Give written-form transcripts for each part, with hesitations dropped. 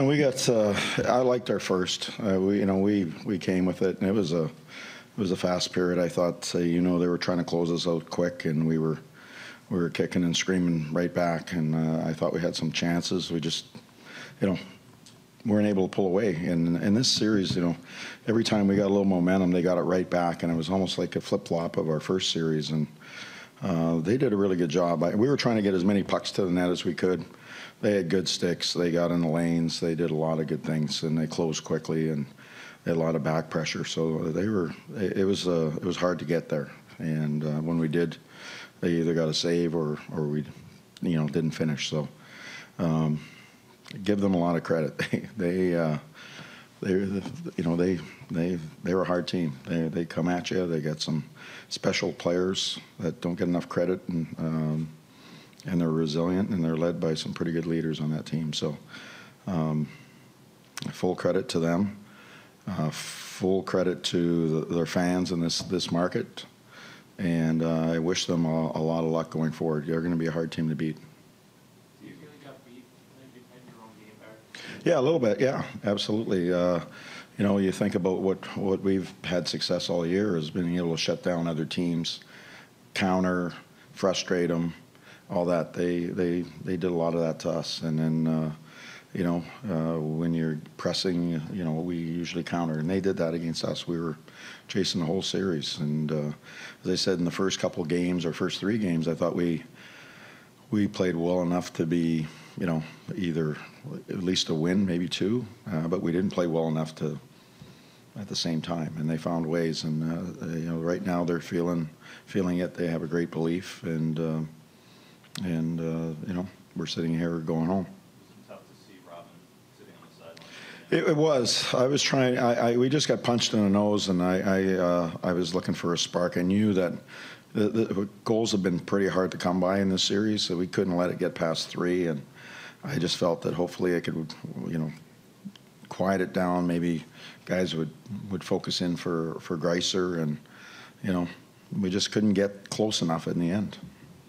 We got. I liked our first. We came with it, and it was a fast period. I thought they were trying to close us out quick, and we were kicking and screaming right back, and I thought we had some chances. We just weren't able to pull away. And in this series, every time we got a little momentum, they got it right back, and it was almost like a flip flop of our first series. And they did a really good job. We were trying to get as many pucks to the net as we could. They had good sticks. They got in the lanes. They did a lot of good things, and they closed quickly, and they had a lot of back pressure. So it was hard to get there. And when we did, they either got a save or we didn't finish. So give them a lot of credit. They were a hard team. They come at you. They got some special players that don't get enough credit, and they're resilient, and they're led by some pretty good leaders on that team. So full credit to them. Full credit to their fans in this market. And I wish them a lot of luck going forward. They're going to be a hard team to beat. Do you feel you got beat maybe in your own game back? Yeah, a little bit. Yeah, absolutely. You think about what we've had success all year is being able to shut down other teams, counter, frustrate them, all that. They did a lot of that to us. And then when you're pressing, we usually counter, and they did that against us. We were chasing the whole series, and as I said, in the first couple games or first 3 games, I thought we played well enough to be, either at least a win, maybe 2, but we didn't play well enough to at the same time, and they found ways. And right now they're feeling it. They have a great belief, and we're sitting here going home. It was. I was trying. We just got punched in the nose, and I was looking for a spark. I knew that the goals have been pretty hard to come by in this series, so we couldn't let it get past 3. And I just felt that hopefully I could, quiet it down. Maybe guys would focus in for Greiser, and we just couldn't get close enough in the end.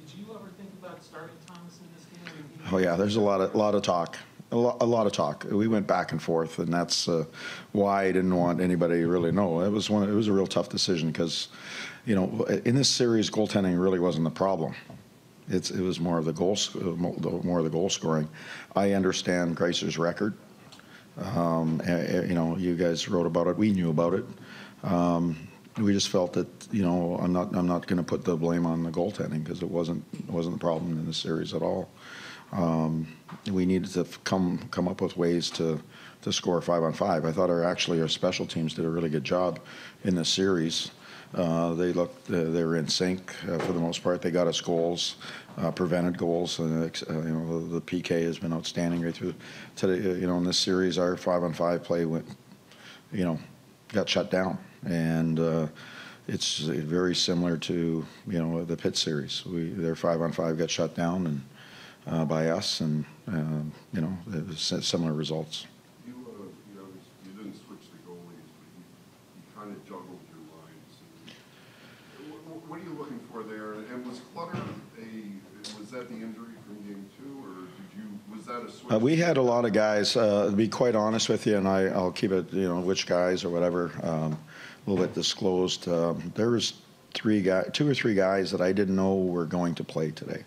Did you ever think about starting Thomas in this game? Oh yeah, there's a lot of talk. A lot of talk. We went back and forth, and that's why I didn't want anybody to really know. It was a real tough decision because, in this series, goaltending really wasn't the problem. It was more of the goal scoring. I understand Greiser's record. You guys wrote about it. We knew about it. We just felt that I'm not going to put the blame on the goaltending because it wasn't the problem in this series at all. We needed to come up with ways to score 5-on-5. I thought our special teams did a really good job in this series. They were in sync for the most part. They got us goals, prevented goals. The PK has been outstanding right through today. In this series, our 5-on-5 play got shut down, and it's very similar to the Pitt series. Their 5-on-5 got shut down and by us, and it was similar results. You didn't switch the goalies, but you kind of juggled your lines. What are you looking for there? And was Clutter was that the injury from game 2, or was that a switch? We had a lot of guys. To be quite honest with you, and I'll keep it, which guys or whatever, a little bit disclosed. There was 2 or 3 guys that I didn't know were going to play today.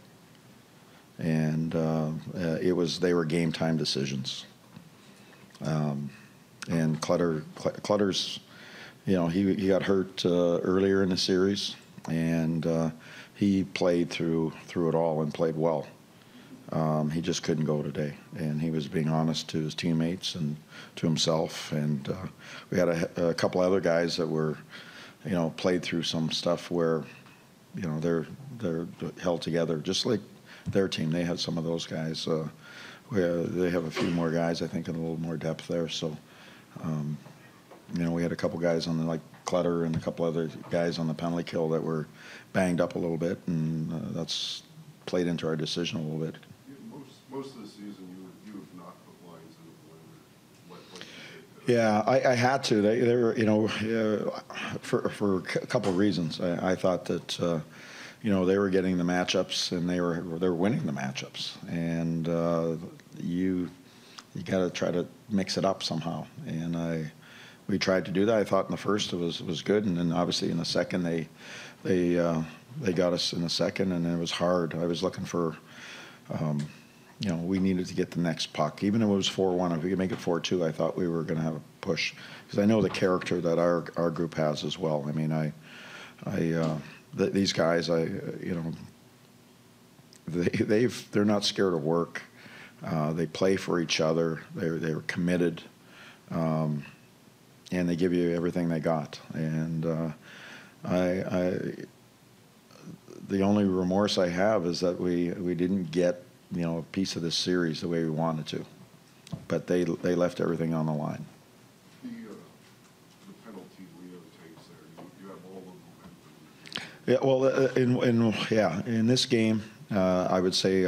And they were game time decisions. And Clutter's, he got hurt earlier in the series, and he played through it all and played well. He just couldn't go today, and he was being honest to his teammates and to himself. And we had a couple other guys that were, played through some stuff where, they're held together, just like their team. They had some of those guys. They have a few more guys, I think, and a little more depth there. So, we had a couple guys on like Clutter and a couple other guys on the penalty kill that were banged up a little bit, and that's played into our decision a little bit. Most of the season, you have not put lines in the blender like you did today. Yeah, I had to. They were, for a couple of reasons. I thought that. They were getting the matchups, and they were winning the matchups, and you got to try to mix it up somehow. And we tried to do that. I thought in the first it was good, and then obviously in the second they got us in the second, and it was hard. I was looking for, we needed to get the next puck, even if it was 4-1. If we could make it 4-2, I thought we were going to have a push, because I know the character that our group has as well. I mean, these guys, they're not scared of work. They play for each other. They're committed, and they give you everything they got. And the only remorse I have is that we didn't get a piece of this series the way we wanted to, but they left everything on the line. The penalty Leo takes there, you have all of them. Yeah, well, in this game, I would say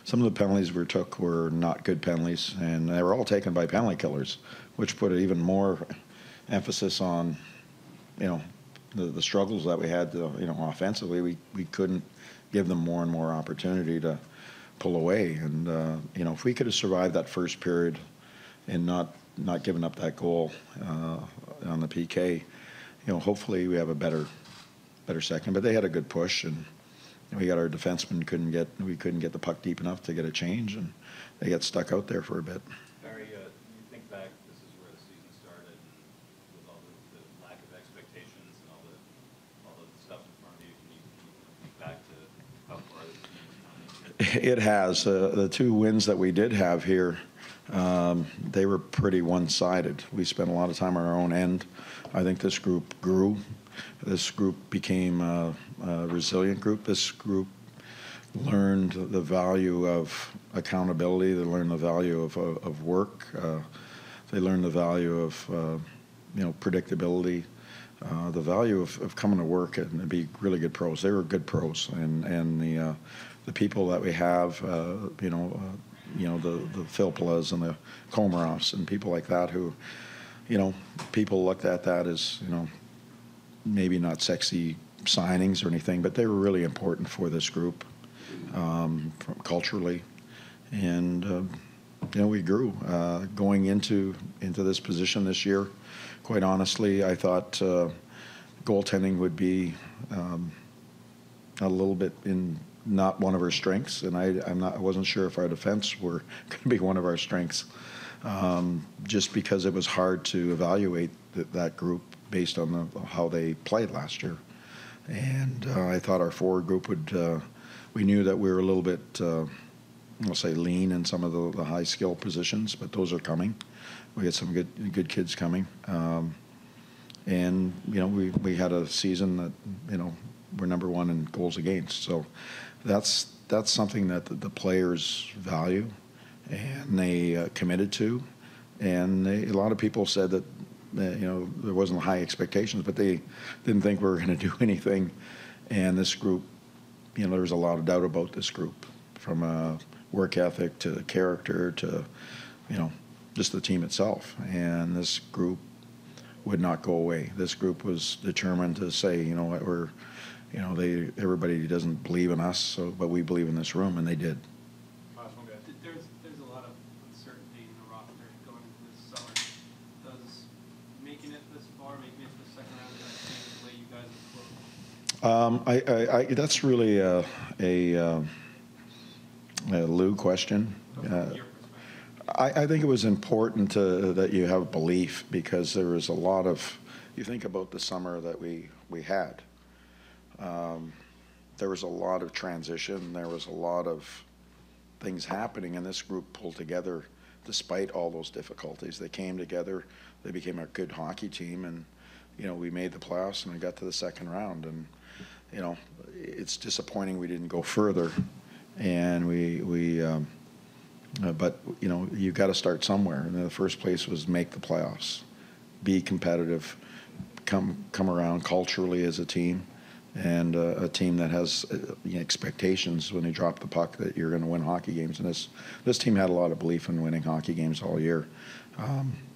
some of the penalties we took were not good penalties, and they were all taken by penalty killers, which put even more emphasis on, the struggles that we had, offensively. We couldn't give them more and more opportunity to pull away, and if we could have survived that first period and not given up that goal on the PK, hopefully we have a better second. But they had a good push, and we got our defensemen couldn't get the puck deep enough to get a change, and they got stuck out there for a bit. Barry, you think back, this is where the season started, and with all the lack of expectations and all the stuff in front of you, can you think back to how far this team has come? It has. The two wins that we did have here, they were pretty one-sided. We spent a lot of time on our own end. I think this group grew. This group became a resilient group. This group learned the value of accountability. They learned the value of work. They learned the value of predictability. The value of coming to work and be really good pros. They were good pros, and the people that we have, the Philpolas and the Komaroffs and people like that who, people looked at that as, maybe not sexy signings or anything, but they were really important for this group, culturally. And, we grew. Going into this position this year, quite honestly, I thought goaltending would be a little bit not one of our strengths, and I wasn't sure if our defense were going to be one of our strengths, just because it was hard to evaluate that group based on how they played last year. And I thought our forward group we knew that we were a little bit, I'll say, lean in some of the high skill positions, but those are coming. We got some good kids coming, and we had a season that we're number one in goals against. So that's something that the players value, and they committed to. And a lot of people said that there wasn't high expectations, but they didn't think we were going to do anything. And this group, there was a lot of doubt about this group, from work ethic to character to just the team itself. And this group would not go away. This group was determined to say, everybody doesn't believe in us, but we believe in this room, and they did. Last one, guys. There's a lot of uncertainty in the roster going into this summer. Does making it this far, making it to the second round, does that change the way you guys approach? That's really a Lou question. From your perspective. I think it was important that you have belief, because there was a lot of, you think about the summer that we had. There was a lot of transition. There was a lot of things happening, and this group pulled together despite all those difficulties. They came together. They became a good hockey team, and we made the playoffs and we got to the second round. And it's disappointing we didn't go further, and but you got to start somewhere. And the first place was make the playoffs, be competitive, come around culturally as a team, and a team that has expectations when they drop the puck that you're going to win hockey games. And this team had a lot of belief in winning hockey games all year.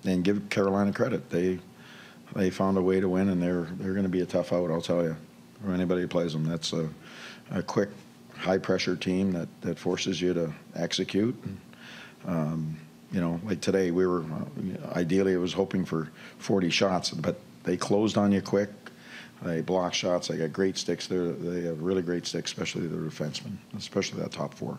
And give Carolina credit; they found a way to win, and they're going to be a tough out, I'll tell you, for anybody who plays them. That's a quick, high pressure team that forces you to execute. You know, like today, we were ideally I was hoping for 40 shots, but they closed on you quick. They block shots. They got great sticks. They have really great sticks, especially the defensemen, especially that top four.